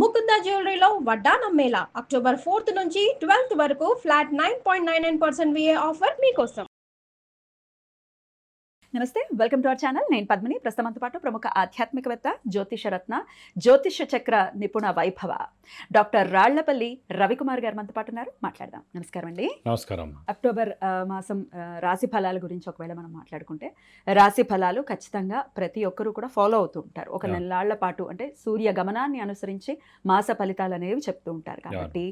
ముకుంద జ్యువెలరీలో వడ్డానం Mela October 4th నుంచి 12th వరకు ఫ్లాట్ 9.99% VA ఆఫర్ మీకోసం. నమస్తే, వెల్కమ్ టు అవర్ ఛానల్. నేను పద్మిని. ప్రస్తుతంతో పాటు ప్రముఖ ఆధ్యాత్మికవేత్త, జ్యోతిషరత్న, జ్యోతిష చక్ర నిపుణ వైభవ డాక్టర్ రాళ్లపల్లి రవికుమార్ గారు మనతో పాటు ఉన్నారు. మాట్లాడదాం. నమస్కారం అండి. నమస్కారం. అక్టోబర్ మాసం రాశి ఫలాల గురించి ఒకవేళ మనం మాట్లాడుకుంటే, రాశి ఫలాలు ఖచ్చితంగా ప్రతి ఒక్కరూ కూడా ఫాలో అవుతూ ఉంటారు. ఒక నెలాళ్ల పాటు అంటే సూర్య గమనాన్ని అనుసరించి మాస ఫలితాలు అనేవి చెప్తూ ఉంటారు. కాబట్టి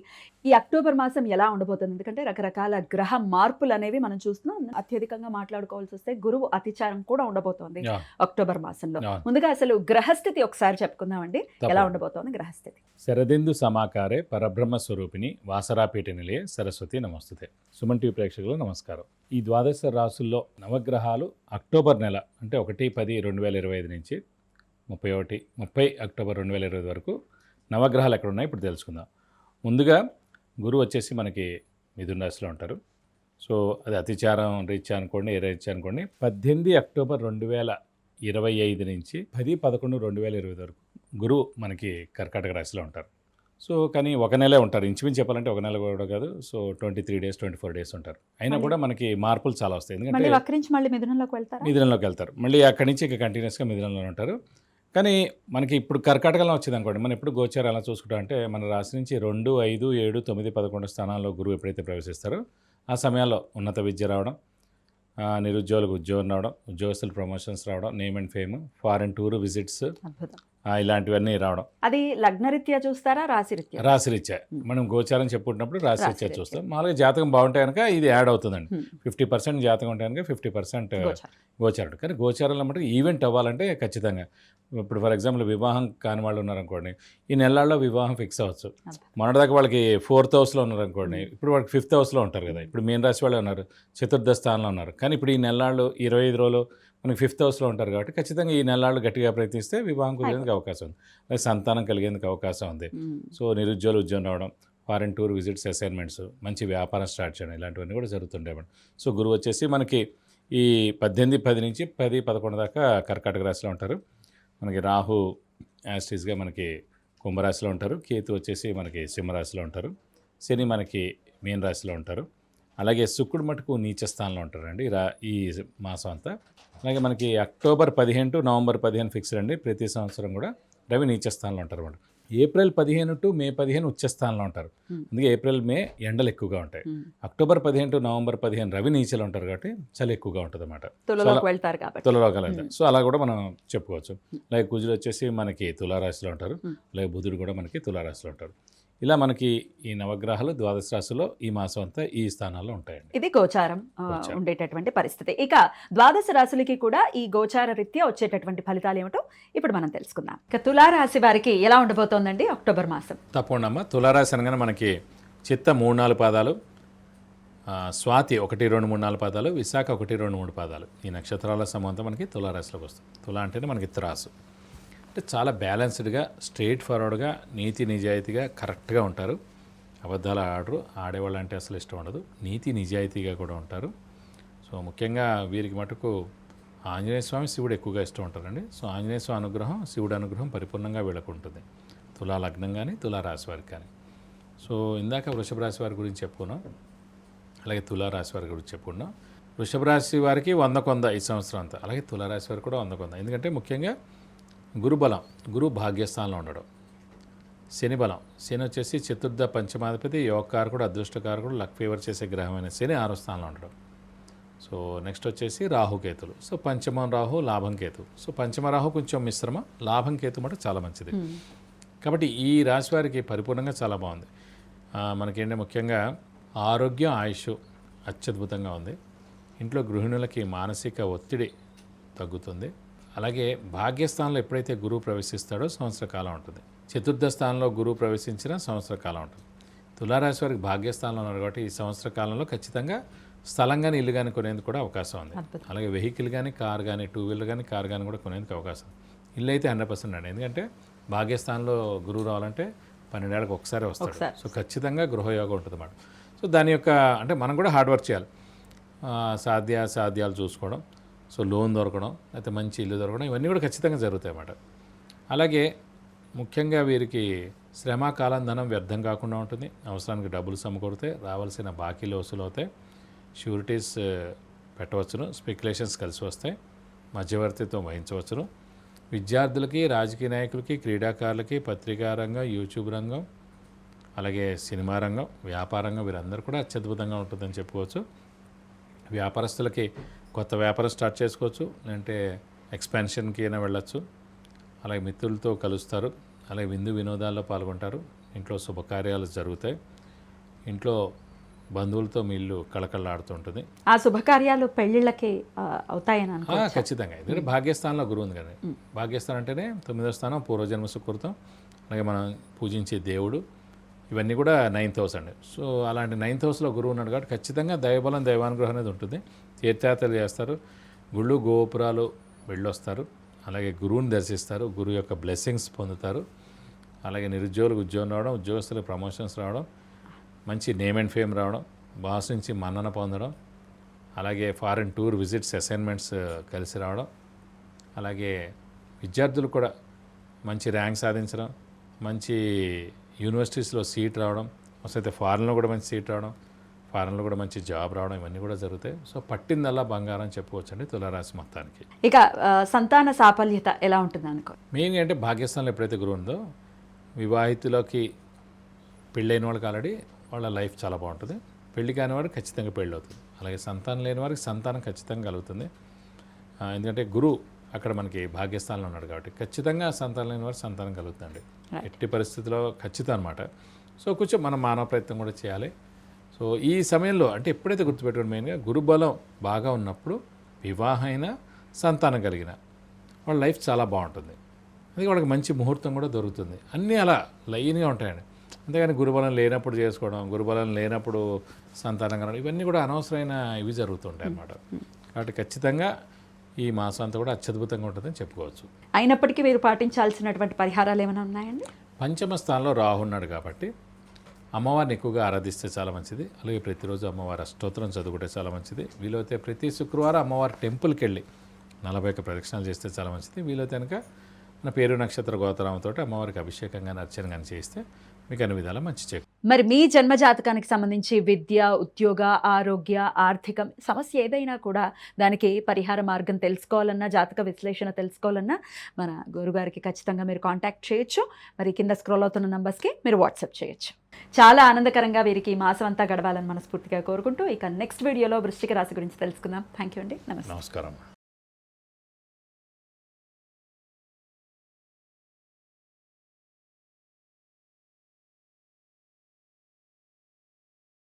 ఈ అక్టోబర్ మాసం ఎలా ఉండబోతుంది? ఎందుకంటే రకరకాల గ్రహ మార్పులు అనేవి మనం చూస్తున్నాం. అత్యధికంగా మాట్లాడుకోవాల్సి వస్తే గురువు అతిచారం కూడా ఉండబోతోంది అక్టోబర్ మాసంలో. ముందుగా అసలు గ్రహస్థితి ఒకసారి చెప్పుకుందామండి. ఎలా ఉండబోతోంది గ్రహస్థితి? శరదిందు సమాకారే పరబ్రహ్మ స్వరూపిణి వాసరాపీఠ నిలయే సరస్వతి నమస్తుతే. సుమన్ టీవీ ప్రేక్షకులు నమస్కారం. ఈ ద్వాదశ రాసుల్లో నవగ్రహాలు అక్టోబర్ నెల అంటే 1-10-2025 నుంచి 30 అక్టోబర్ 2020 వరకు నవగ్రహాలు ఎక్కడ ఉన్నాయి ఇప్పుడు తెలుసుకుందాం. ముందుగా గురువు వచ్చేసి మనకి మిథున రాశిలో ఉంటారు. సో అది అతిచారం రీత్యా అనుకోండి, ఏ రీత్యా అనుకోండి. 18 అక్టోబర్ 2025 నుంచి 10-11-2020 వరకు గురువు మనకి కర్కాటక రాశిలో ఉంటారు. సో కానీ ఒక నెలే ఉంటారు, ఇంచుమించు చెప్పాలంటే ఒక నెల కూడా కాదు. సో 23 days 24 days ఉంటారు. అయినా కూడా మనకి మార్పులు చాలా వస్తాయి. ఎందుకంటే మళ్ళీ మిథునంలోకి వెళ్తారు. మళ్ళీ అక్కడి నుంచి ఇక కంటిన్యూస్గా మిథునంలో ఉంటారు. కానీ మనకి ఇప్పుడు కర్కాటకలో వచ్చింది అనుకోండి, మనం ఎప్పుడు గోచారం ఎలా చూసుకుంటాం అంటే, మన రాశి నుంచి 2, 5, 7, 9, 11 స్థానాల్లో గురువు ఎప్పుడైతే ప్రవేశిస్తారో ఆ సమయాల్లో ఉన్నత విద్య రావడం, నిరుద్యోగులకు ఉద్యోగం రావడం, ఉద్యోగస్తులు ప్రమోషన్స్ రావడం, name and fame, foreign tour visits, ఇలాంటివన్నీ రావడం. అది లగ్నరీత్యా చూస్తారా, రాశిరీత్యా? మనం గోచారం చెప్పుకుంటున్నప్పుడు రాశిరీత్యా చూస్తాం. మామూలుగా జాతకం బాగుంటే కనుక ఇది యాడ్ అవుతుందండి. 50% జాతకం ఉంటే కనుక 50% గోచారం. కానీ గోచారంలో మటుకు ఈవెంట్ అవ్వాలంటే ఖచ్చితంగా, ఇప్పుడు ఫర్ ఎగ్జాంపుల్ వివాహం కాని వాళ్ళు ఉన్నారనుకోండి, ఈ నెలల్లో వివాహం ఫిక్స్ అవ్వచ్చు. మొన్నటిదాకా వాళ్ళకి 4th హౌస్లో ఉన్నారనుకోండి, ఇప్పుడు వాళ్ళకి 5th హౌస్లో ఉంటారు కదా. ఇప్పుడు మీన రాశి వాళ్ళు ఉన్నారు, చతుర్థ స్థానంలో ఉన్నారు. కానీ ఇప్పుడు ఈ నెలల్లో 25 రోజులు మనకి 5th హౌస్లో ఉంటారు. కాబట్టి ఖచ్చితంగా ఈ నెలలు గట్టిగా ప్రయత్నిస్తే వివాహం కుదిరేందుకు అవకాశం ఉంది, అలాగే సంతానం కలిగేందుకు అవకాశం ఉంది. సో నిరుద్యోగులు ఉద్యోగం రావడం, ఫారెన్ టూర్ విజిట్స్, అసైన్మెంట్స్, మంచి వ్యాపారం స్టార్ట్ చేయడం, ఇలాంటివన్నీ కూడా జరుగుతుండేవి. సో గురువు వచ్చేసి మనకి ఈ 18-10 నుంచి 10-11 దాకా కర్కాటక రాశిలో ఉంటారు. మనకి రాహు యాస్టీస్గా మనకి కుంభరాశిలో ఉంటారు. కేతు వచ్చేసి మనకి సింహరాశిలో ఉంటారు. శని మనకి మీన రాశిలో ఉంటారు. అలాగే శుక్రుడు మటుకు నీచ స్థానంలో ఉంటారండి ఈ మాసం అంతా. అలాగే మనకి అక్టోబర్ 15 to నవంబర్ 15 ఫిక్స్డ్ అండి. ప్రతి సంవత్సరం కూడా రవి నీచ స్థానంలో ఉంటారు అన్నమాట. ఏప్రిల్ 15 to మే 15 ఉచ్చ స్థానంలో ఉంటారు. అందుకే ఏప్రిల్ మే ఎండలు ఎక్కువగా ఉంటాయి. అక్టోబర్ 15 to నవంబర్ 15 రవి నీచలో ఉంటారు కాబట్టి చలి ఎక్కువగా ఉంటుంది అన్నమాట. తులలోకి వెళ్తారు. సో అలా కూడా మనం చెప్పుకోవచ్చు. అలాగే కుజుడు వచ్చేసి మనకి తులారాశిలో ఉంటారు. అలాగే బుధుడు కూడా మనకి తులారాశిలో ఉంటారు. ఇలా మనకి ఈ నవగ్రహాలు ద్వాదశ రాశిలో ఈ మాసం అంతా ఈ స్థానాల్లో ఉంటాయండి. ఇది గోచారం ఉండేటటువంటి పరిస్థితి. ఇక ద్వాదశ రాశులకి కూడా ఈ గోచార రీత్యా వచ్చేటటువంటి ఫలితాలు ఏమిటో ఇప్పుడు మనం తెలుసుకుందాం. ఇక తులారాశి వారికి ఎలా ఉండబోతోందండి అక్టోబర్ మాసం? తప్పకుండా తులారాశి అనగానే మనకి చిత్త 3-4 పాదాలు, స్వాతి 1-2-3-4 పాదాలు, విశాఖ 1-2-3 పాదాలు, ఈ నక్షత్రాల సమూహంతో మనకి తులారాశిలోకి వస్తుంది. తులా అంటేనే మనకి త్రాసు. అంటే చాలా బ్యాలెన్స్డ్గా, స్ట్రైట్ ఫార్వర్డ్గా, నీతి నిజాయితీగా, కరెక్ట్గా ఉంటారు. అబద్ధాలు ఆడేవాళ్ళు అంటే అసలు ఇష్టం ఉండదు. నీతి నిజాయితీగా కూడా ఉంటారు. సో ముఖ్యంగా వీరికి మటుకు ఆంజనేయ స్వామి, శివుడు ఎక్కువగా ఇష్టం ఉంటారండి. సో ఆంజనేయ స్వామి అనుగ్రహం, శివుడు అనుగ్రహం పరిపూర్ణంగా వీళ్ళకు ఉంటుంది. తులా లగ్నం కానీ, తులారాశి వారికి కానీ. సో ఇందాక వృషభ రాశి వారి గురించి చెప్పుకున్నాం, అలాగే తులారాశి వారి గురించి చెప్పుకున్నాం. వృషభ రాశి వారికి 100 ఈ సంవత్సరం అంతా. అలాగే తులారాశి వారికి కూడా 100. ఎందుకంటే ముఖ్యంగా గురుబలం, గురువు భాగ్యస్థానంలో ఉండడం. శని బలం, శని వచ్చేసి చతుర్థ పంచమాధిపతి, యోగకారకుడు, అదృష్టకారకుడు, లక్ ఫేవర్ చేసే గ్రహమైన శని 6వ స్థానంలో ఉండడం. సో నెక్స్ట్ వచ్చేసి రాహుకేతులు. సో పంచమం రాహు, లాభం కేతు. సో పంచమ రాహు కొంచెం మిశ్రమ, లాభం కేతు మటు చాలా మంచిది. కాబట్టి ఈ రాశి వారికి పరిపూర్ణంగా చాలా బాగుంది. మనకేంటంటే ముఖ్యంగా ఆరోగ్యం, ఆయుష్ అత్యద్భుతంగా ఉంది. ఇంట్లో గృహిణులకి మానసిక ఒత్తిడి తగ్గుతుంది. అలాగే భాగ్యస్థానంలో ఎప్పుడైతే గురువు ప్రవేశిస్తాడో సంవత్సర కాలం ఉంటుంది. చతుర్థ స్థానంలో గురువు ప్రవేశించిన సంవత్సర కాలం ఉంటుంది. తులారాశి వారికి భాగ్యస్థానంలో ఉన్నారు కాబట్టి ఈ సంవత్సర కాలంలో ఖచ్చితంగా స్థలం కానీ, ఇల్లు కానీ కొనేందుకు కూడా అవకాశం ఉంది. అలాగే వెహికల్ కానీ, కార్ కానీ, 2 వీలర్ కానీ, కార్ కానీ కూడా కొనేందుకు అవకాశం. ఇల్లు అయితే 100% అండి. ఎందుకంటే భాగ్యస్థానంలో గురువు రావాలంటే 12 ఏళ్ళకి ఒకసారి వస్తాడు. సో ఖచ్చితంగా గృహయోగం ఉంటుంది అన్నమాట. సో దాని యొక్క అంటే మనం కూడా హార్డ్ వర్క్ చేయాలి. సాధ్యాలు చూసుకోవడం, సో లోన్ దొరకడం, అయితే మంచి ఇల్లు దొరకడం, ఇవన్నీ కూడా ఖచ్చితంగా జరుగుతాయి అన్నమాట. అలాగే ముఖ్యంగా వీరికి శ్రమ కాలం ధనం వ్యర్థం కాకుండా ఉంటుంది. అవసరానికి డబ్బులు సమకూరుతాయి. రావాల్సిన బాకీలు వసూలు అవుతాయి. షూరిటీస్ పెట్టవచ్చును. స్పెక్యులేషన్స్ కలిసి వస్తాయి. మధ్యవర్తిత్వం వహించవచ్చును. విద్యార్థులకి, రాజకీయ నాయకులకి, క్రీడాకారులకి, పత్రికా రంగం, యూట్యూబ్ రంగం, అలాగే సినిమా రంగం, వ్యాపార రంగం వీరందరూ కూడా అత్యద్భుతంగా ఉంటుందని చెప్పుకోవచ్చు. వ్యాపారస్తులకి కొత్త వ్యాపారం స్టార్ట్ చేసుకోవచ్చు, లేదంటే ఎక్స్పాన్షన్కి అయినా వెళ్ళచ్చు. అలాగే మిత్రులతో కలుస్తారు. అలాగే విందు వినోదాల్లో పాల్గొంటారు. ఇంట్లో శుభకార్యాలు జరుగుతాయి. ఇంట్లో బంధువులతో మీ ఇల్లు కళకళలాడుతుంటుంది. ఆ శుభకార్యాలు పెళ్ళిళ్ళకి అవుతాయని అనుకోవచ్చు. ఖచ్చితంగా. ఎందుకంటే భాగ్యస్థానంలో గురువు ఉంది కదా. భాగ్యస్థానం అంటేనే 9వ స్థానం, పూర్వజన్మ సుకృతం, అలాగే మనం పూజించే దేవుడు, ఇవన్నీ కూడా 9th హౌస్ అండి. సో అలాంటి 9th హౌస్లో గురువు ఉన్నాడు కాబట్టి ఖచ్చితంగా దైవబలం, దైవానుగ్రహం అనేది ఉంటుంది. తీర్థయాత్రలు చేస్తారు, గుళ్ళు గోపురాలు వెళ్ళొస్తారు, అలాగే గురువుని దర్శిస్తారు, గురువు యొక్క బ్లెస్సింగ్స్ పొందుతారు. అలాగే నిరుద్యోగులకు ఉద్యోగం రావడం, ఉద్యోగస్తులకు ప్రమోషన్స్ రావడం, మంచి నేమ్ అండ్ ఫేమ్ రావడం, బాస్ నుంచి మన్నన పొందడం, అలాగే ఫారిన్ టూర్ విజిట్స్, అసైన్మెంట్స్ కలిసి రావడం, అలాగే విద్యార్థులు కూడా మంచి ర్యాంక్ సాధించడం, మంచి యూనివర్సిటీస్లో సీట్ రావడం, అయితే ఫారెన్లో కూడా మంచి సీట్ రావడం, ఫారెన్లో కూడా మంచి జాబ్ రావడం, ఇవన్నీ కూడా జరుగుతాయి. సో పట్టిందల్లా బంగారం చెప్పుకోవచ్చండి తులారాశి మొత్తానికి. ఇక సంతాన సాఫల్యత ఎలా ఉంటుంది అనుకో? మెయిన్గా అంటే భాగ్యస్థానంలో ఎప్పుడైతే గురువు ఉందో వివాహితులకి పెళ్ళైన వాళ్ళకి ఆల్రెడీ వాళ్ళ లైఫ్ చాలా బాగుంటుంది. పెళ్లి కాని వారికి ఖచ్చితంగా పెళ్ళి అవుతుంది. అలాగే సంతానం లేని వారికి సంతానం ఖచ్చితంగా కలుగుతుంది. ఎందుకంటే గురువు అక్కడ మనకి భాగ్యస్థానంలో ఉన్నాడు కాబట్టి ఖచ్చితంగా సంతానం లేని వారికి సంతానం కలుగుతుందండి. ఎట్టి పరిస్థితిలో ఖచ్చితం అనమాట. సో కొంచెం మనం మానవ ప్రయత్నం కూడా చేయాలి. సో ఈ సమయంలో అంటే ఎప్పుడైతే గుర్తుపెట్టుకోండి, మెయిన్గా గురుబలం బాగా ఉన్నప్పుడు వివాహమైన సంతానం కలిగిన వాళ్ళ లైఫ్ చాలా బాగుంటుంది. అందుకే వాళ్ళకి మంచి ముహూర్తం కూడా దొరుకుతుంది. అన్నీ అలా లైన్గా ఉంటాయండి. అంతేగాని గురుబలం లేనప్పుడు చేసుకోవడం, గురుబలం లేనప్పుడు సంతానం కలగడం, ఇవన్నీ కూడా అనవసరమైన ఇవి జరుగుతుంటాయి అన్నమాట. కాబట్టి ఖచ్చితంగా ఈ మాసం అంతా కూడా అత్యద్భుతంగా ఉంటుందని చెప్పుకోవచ్చు. అయినప్పటికీ మీరు పాటించాల్సినటువంటి పరిహారాలు ఏమైనా ఉన్నాయండి? పంచమ స్థానంలో రాహు ఉన్నాడు కాబట్టి అమ్మవారిని ఎక్కువగా ఆరాధిస్తే చాలా మంచిది. అలాగే ప్రతిరోజు అమ్మవారి అష్టోత్తరం చదువుకుంటే చాలా మంచిది. వీలైతే ప్రతి శుక్రవారం అమ్మవారి టెంపుల్కి వెళ్ళి 41 ప్రదక్షిణాలు చేస్తే చాలా మంచిది. వీలైతే కనుక మన పేరు నక్షత్ర గోత్రామంతో అమ్మవారికి అభిషేకం కానీ అర్చన కానీ చేస్తే మీకు అన్ని విధాలా మంచి చేకూరుతుంది. మరి మీ జన్మ జాతకానికి సంబంధించి విద్య, ఉద్యోగ, ఆరోగ్య, ఆర్థికం సమస్య ఏదైనా కూడా దానికి పరిహార మార్గం తెలుసుకోవాలన్నా, జాతక విశ్లేషణ తెలుసుకోవాలన్నా మన గురుగారికి ఖచ్చితంగా మీరు కాంటాక్ట్ చేయొచ్చు. మరి కింద స్క్రోల్ అవుతున్న నంబర్స్కి మీరు వాట్సాప్ చేయొచ్చు. చాలా ఆనందకరంగా వీరికి ఈ మాసం అంతా గడవాలని మనస్ఫూర్తిగా కోరుకుంటూ ఇక నెక్స్ట్ వీడియోలో వృశ్చిక రాశి గురించి తెలుసుకుందాం. థ్యాంక్ యూ అండి. నమస్కారం.